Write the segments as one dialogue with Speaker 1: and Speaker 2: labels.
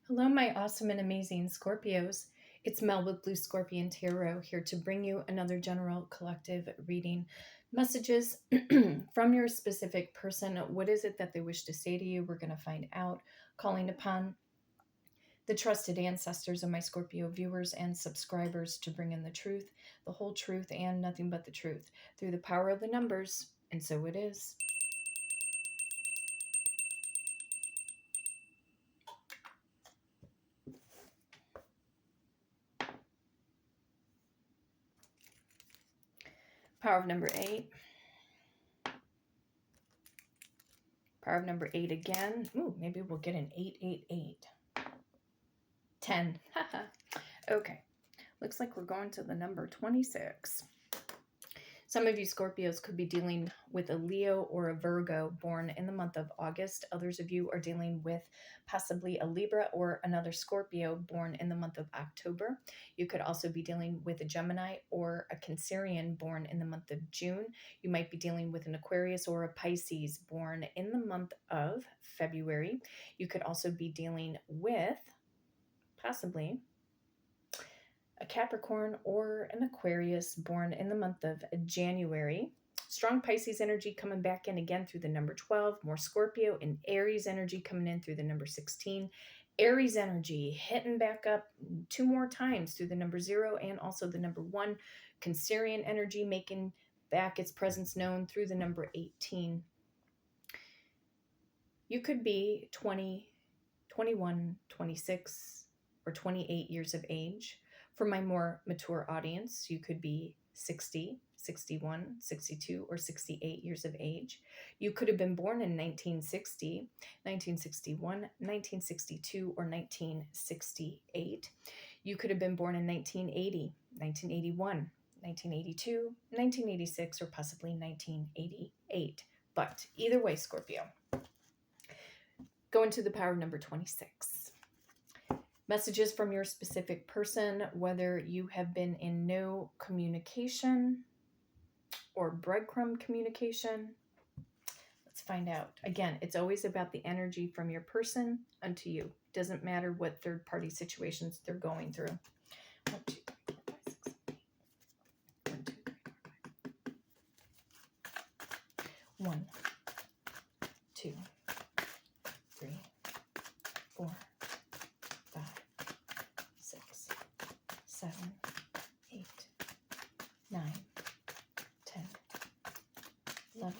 Speaker 1: Hello, my awesome and amazing Scorpios. It's Mel with Blue Scorpion Tarot here to bring you another general collective reading. Messages from your specific person. What is it that they wish to say to you? We're going to find out. Calling upon the trusted ancestors of my Scorpio viewers and subscribers to bring in the truth, the whole truth, and nothing but the truth through the power of the numbers. And so it is. Power of number 8. Power of number 8 again. Ooh, maybe we'll get an 888. 10. Okay. Looks like we're going to the number 26. Some of you Scorpios could be dealing with a Leo or a Virgo born in the month of August. Others of you are dealing with possibly a Libra or another Scorpio born in the month of October. You could also be dealing with a Gemini or a Cancerian born in the month of June. You might be dealing with an Aquarius or a Pisces born in the month of February. You could also be dealing with possibly a Capricorn or an Aquarius born in the month of January. Strong Pisces energy coming back in again through the number 12. More Scorpio and Aries energy coming in through the number 16. Aries energy hitting back up 2 more times through the number 0 and also the number 1. Cancerian energy making back its presence known through the number 18. You could be 20, 21, 26, or 28 years of age. For my more mature audience, you could be 60, 61, 62, or 68 years of age. You could have been born in 1960, 1961, 1962, or 1968. You could have been born in 1980, 1981, 1982, 1986, or possibly 1988. But either way, Scorpio. Go into the power of number 26. Messages from your specific person, whether you have been in no communication or breadcrumb communication. Let's find out. Again, it's always about the energy from your person unto you. Doesn't matter what third-party situations they're going through. 1, 2, 3, 4, 5, 6, 7, 8. 1, 2, 3, 4, 5. 1, 2, 3, 4, 5, 6, 7, 8, 9, 10, 11,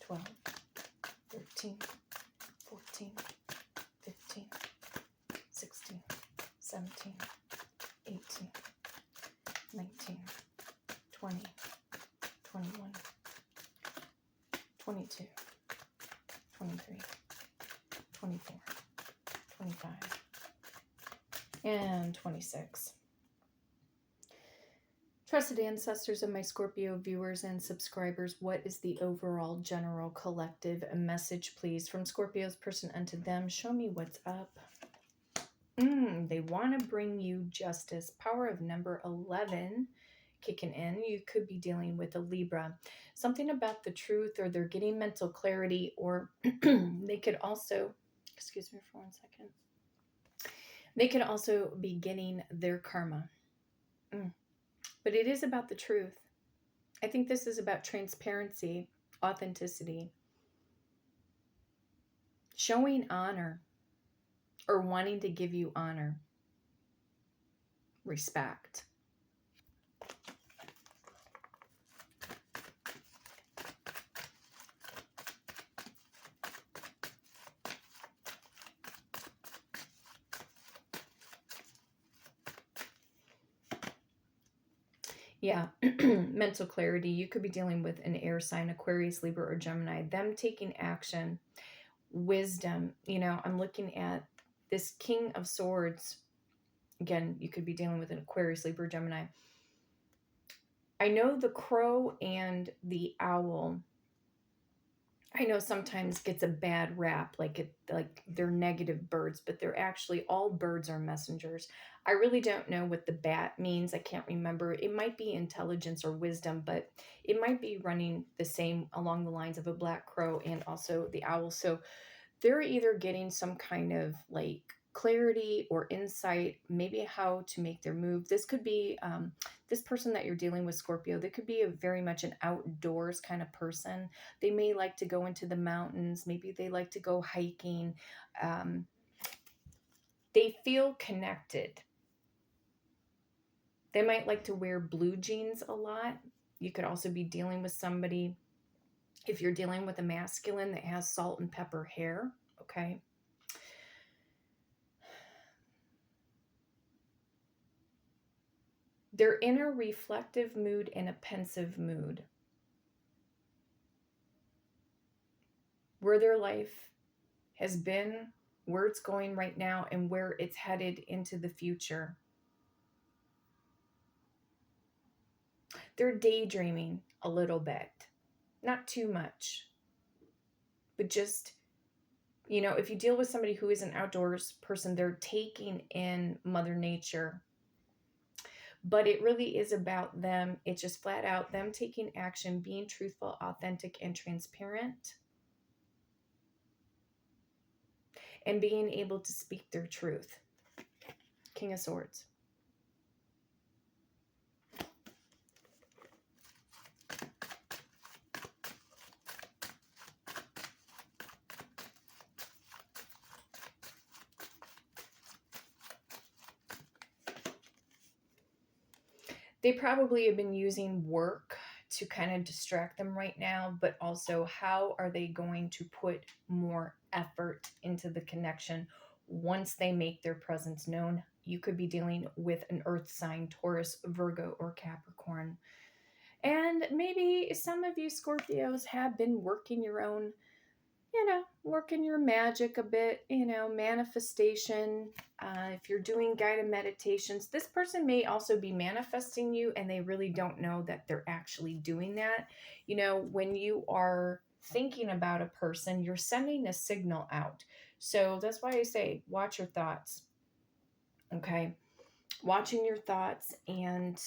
Speaker 1: 12, 13, 14, 15, 16, 17, 18, 19, 20, 21, 22, 23, 24, 25, and 26. Trusted ancestors of my Scorpio viewers and subscribers, what is the overall general collective message, please, from Scorpio's person unto them? Show me what's up. They want to bring you justice. Power of number 11 kicking in. You could be dealing with a Libra. Something about the truth, or they're getting mental clarity, or they could also, excuse me for 1 second. They could also be getting their karma. But it is about the truth. I think this is about transparency, authenticity, showing honor, or wanting to give you honor, respect. Yeah, mental clarity. You could be dealing with an air sign, Aquarius, Libra, or Gemini. Them taking action, wisdom. You know, I'm looking at this King of Swords. Again, you could be dealing with an Aquarius, Libra, Gemini. I know the crow and the owl, I know sometimes gets a bad rap, like they're negative birds, but they're actually, all birds are messengers. I really don't know what the bat means. I can't remember. It might be intelligence or wisdom, but it might be running the same along the lines of a black crow and also the owl. So they're either getting some kind of like clarity or insight, maybe how to make their move. This could be this person that you're dealing with, Scorpio. They could be a very much an outdoors kind of person. They may like to go into the mountains. Maybe they like to go hiking. They feel connected. They might like to wear blue jeans a lot. You could also be dealing with somebody, if you're dealing with a masculine, that has salt and pepper hair, okay? They're in a reflective mood and a pensive mood, where their life has been, where it's going right now, and where it's headed into the future. They're daydreaming a little bit, not too much, but just, if you deal with somebody who is an outdoors person, they're taking in Mother Nature. But it really is about them. It's just flat out them taking action, being truthful, authentic, and transparent, and being able to speak their truth. King of Swords. They probably have been using work to kind of distract them right now, but also how are they going to put more effort into the connection once they make their presence known? You could be dealing with an earth sign, Taurus, Virgo, or Capricorn. And maybe some of you Scorpios have been working your own, working your magic a bit, manifestation. If you're doing guided meditations, this person may also be manifesting you and they really don't know that they're actually doing that. When you are thinking about a person, you're sending a signal out. So that's why I say, watch your thoughts. Okay. Watching your thoughts and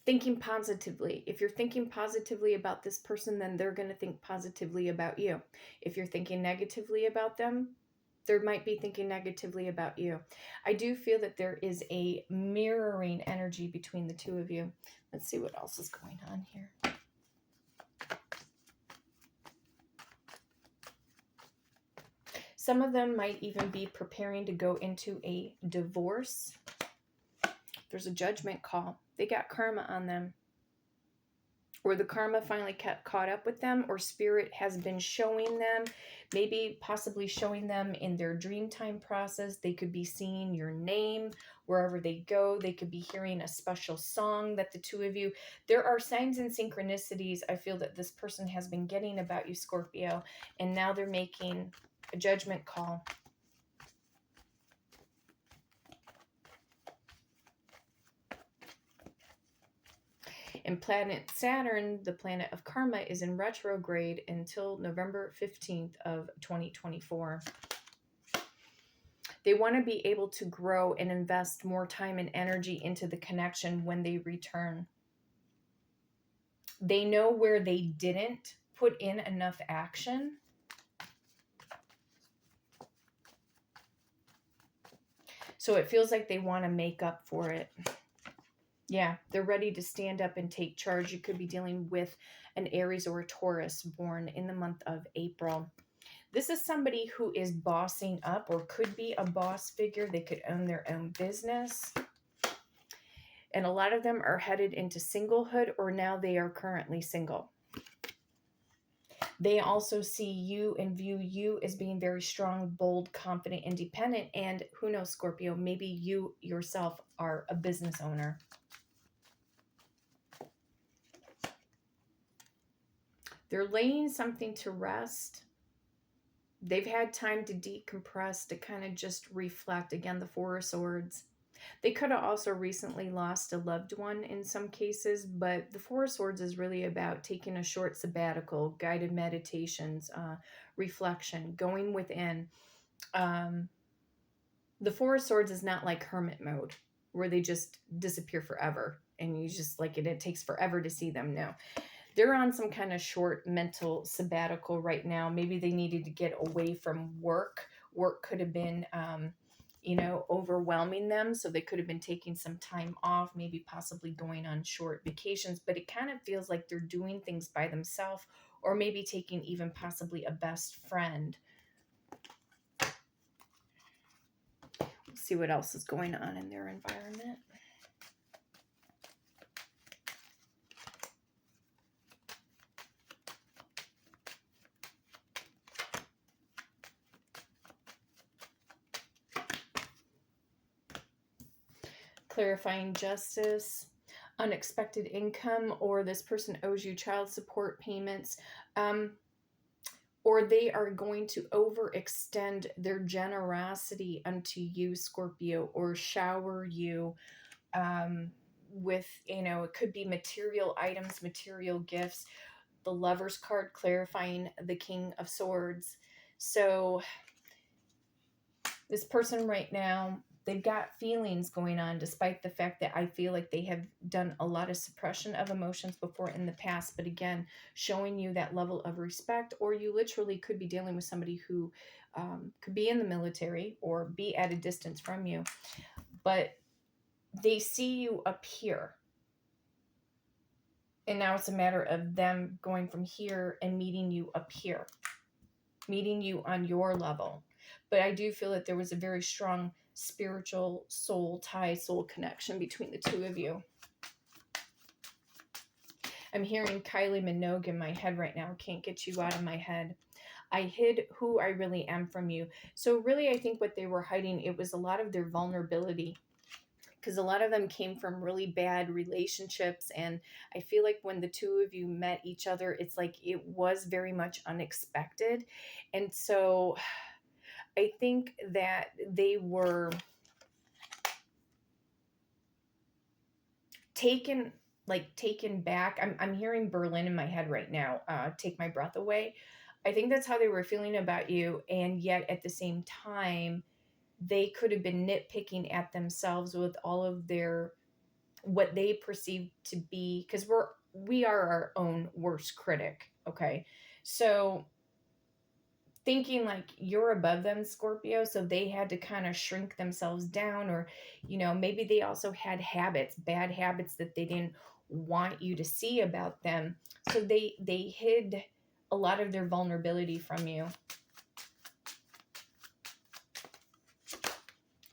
Speaker 1: thinking positively. If you're thinking positively about this person, then they're going to think positively about you. If you're thinking negatively about them, they might be thinking negatively about you. I do feel that there is a mirroring energy between the two of you. Let's see what else is going on here. Some of them might even be preparing to go into a divorce. There's a judgment call. They got karma on them. Or the karma finally caught up with them, or spirit has been showing them, maybe possibly showing them in their dream time process. They could be seeing your name wherever they go. They could be hearing a special song that the two of you, there are signs and synchronicities I feel that this person has been getting about you, Scorpio, and now they're making a judgment call. And planet Saturn, the planet of karma, is in retrograde until November 15th of 2024. They want to be able to grow and invest more time and energy into the connection when they return. They know where they didn't put in enough action. So it feels like they want to make up for it. Yeah, they're ready to stand up and take charge. You could be dealing with an Aries or a Taurus born in the month of April. This is somebody who is bossing up or could be a boss figure. They could own their own business. And a lot of them are headed into singlehood, or now they are currently single. They also see you and view you as being very strong, bold, confident, independent. And who knows, Scorpio, maybe you yourself are a business owner. They're laying something to rest. They've had time to decompress, to kind of just reflect. Again, the Four of Swords. They could have also recently lost a loved one in some cases, but the Four of Swords is really about taking a short sabbatical, guided meditations, reflection, going within. The Four of Swords is not like hermit mode, where they just disappear forever and you just like it takes forever to see them. No. They're on some kind of short mental sabbatical right now. Maybe they needed to get away from work. Work could have been, overwhelming them. So they could have been taking some time off, maybe possibly going on short vacations. But it kind of feels like they're doing things by themselves, or maybe taking even possibly a best friend. Let's see what else is going on in their environment. Clarifying justice, unexpected income, or this person owes you child support payments, or they are going to overextend their generosity unto you, Scorpio, or shower you with, it could be material items, material gifts. The Lover's card clarifying the King of Swords. So this person right now, they've got feelings going on, despite the fact that I feel like they have done a lot of suppression of emotions before in the past. But again, showing you that level of respect, or you literally could be dealing with somebody who could be in the military or be at a distance from you. But they see you up here. And now it's a matter of them going from here and meeting you up here, meeting you on your level. But I do feel that there was a very strong spiritual soul tie, soul connection between the two of you. I'm hearing Kylie Minogue in my head right now. Can't get you out of my head. I hid who I really am from you. So really, I think what they were hiding, it was a lot of their vulnerability, because a lot of them came from really bad relationships. And I feel like when the two of you met each other, it's like it was very much unexpected. And so I think that they were taken back. I'm hearing Berlin in my head right now. Take my breath away. I think that's how they were feeling about you. And yet at the same time, they could have been nitpicking at themselves with all of their, what they perceive to be, because we are our own worst critic. Okay. So thinking like you're above them, Scorpio, so they had to kind of shrink themselves down, or maybe they also had bad habits that they didn't want you to see about them, so they hid a lot of their vulnerability from you.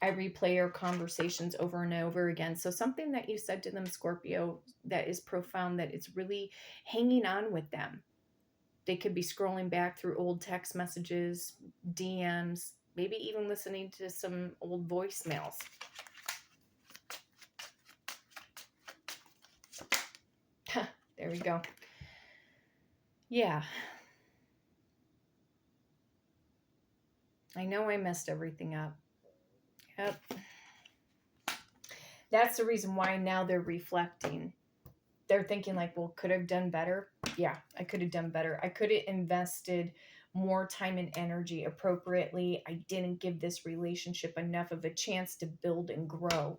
Speaker 1: I replay our conversations over and over again. So something that you said to them, Scorpio, that is profound, that it's really hanging on with them. They could be scrolling back through old text messages, DMs, maybe even listening to some old voicemails. There we go. Yeah. I know I messed everything up. Yep. That's the reason why now they're reflecting. They're thinking like, well, could I have done better? Yeah, I could have done better. I could have invested more time and energy appropriately. I didn't give this relationship enough of a chance to build and grow.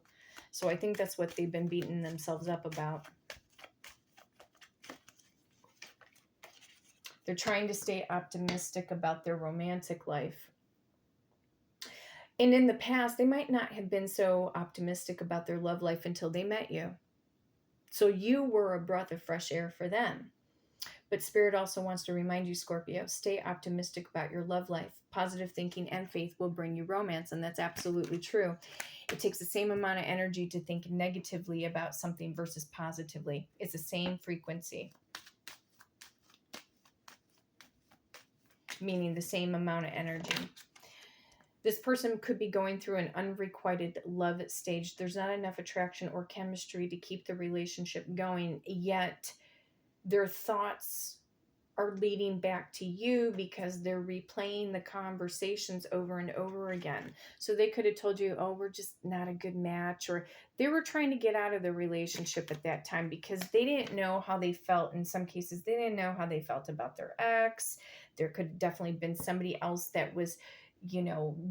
Speaker 1: So I think that's what they've been beating themselves up about. They're trying to stay optimistic about their romantic life. And in the past, they might not have been so optimistic about their love life until they met you. So you were a breath of fresh air for them. But Spirit also wants to remind you, Scorpio, stay optimistic about your love life. Positive thinking and faith will bring you romance, and that's absolutely true. It takes the same amount of energy to think negatively about something versus positively. It's the same frequency, meaning the same amount of energy. This person could be going through an unrequited love stage. There's not enough attraction or chemistry to keep the relationship going, yet their thoughts are leading back to you because they're replaying the conversations over and over again. So they could have told you, oh, we're just not a good match, or they were trying to get out of the relationship at that time because they didn't know how they felt. In some cases, they didn't know how they felt about their ex. There could have definitely been somebody else that was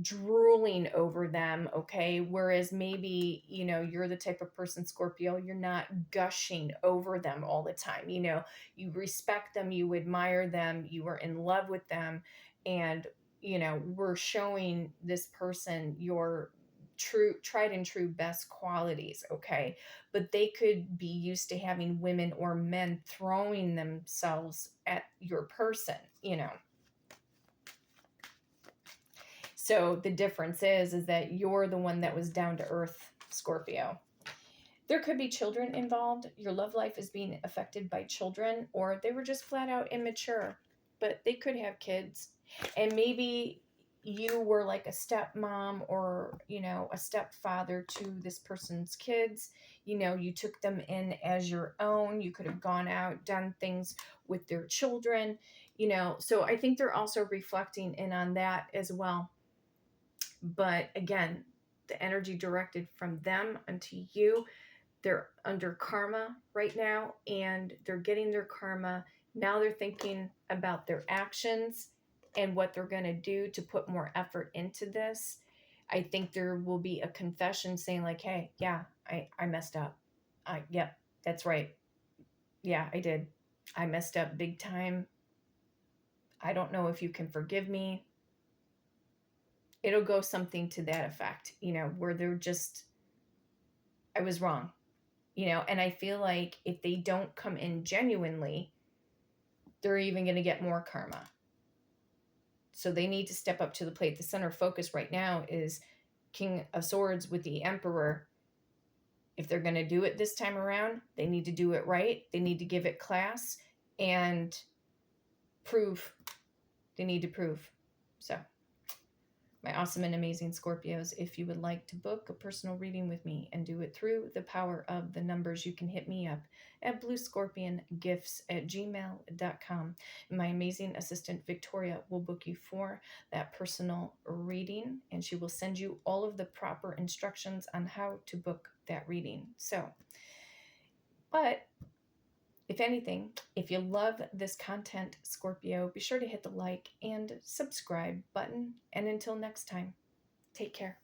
Speaker 1: drooling over them, okay? Whereas maybe, you're the type of person, Scorpio, you're not gushing over them all the time. You respect them, you admire them, you are in love with them, and, we're showing this person your true, tried and true best qualities, okay? But they could be used to having women or men throwing themselves at your person. So the difference is that you're the one that was down to earth, Scorpio. There could be children involved. Your love life is being affected by children, or they were just flat out immature, but they could have kids. And maybe you were like a stepmom or, a stepfather to this person's kids. You took them in as your own. You could have gone out, done things with their children, So I think they're also reflecting in on that as well. But again, the energy directed from them unto you, they're under karma right now, and they're getting their karma. Now they're thinking about their actions and what they're going to do to put more effort into this. I think there will be a confession saying like, hey, yeah, I messed up. Yep, that's right. Yeah, I did. I messed up big time. I don't know if you can forgive me. It'll go something to that effect, where they're just, I was wrong, and I feel like if they don't come in genuinely, they're even going to get more karma. So they need to step up to the plate. The center of focus right now is King of Swords with the Emperor. If they're going to do it this time around, they need to do it right. They need to give it class and prove. They need to prove. So, my awesome and amazing Scorpios, if you would like to book a personal reading with me and do it through the power of the numbers, you can hit me up at bluescorpiongifts@gmail.com. My amazing assistant Victoria will book you for that personal reading, and she will send you all of the proper instructions on how to book that reading. So, but if anything, if you love this content, Scorpio, be sure to hit the like and subscribe button. And until next time, take care.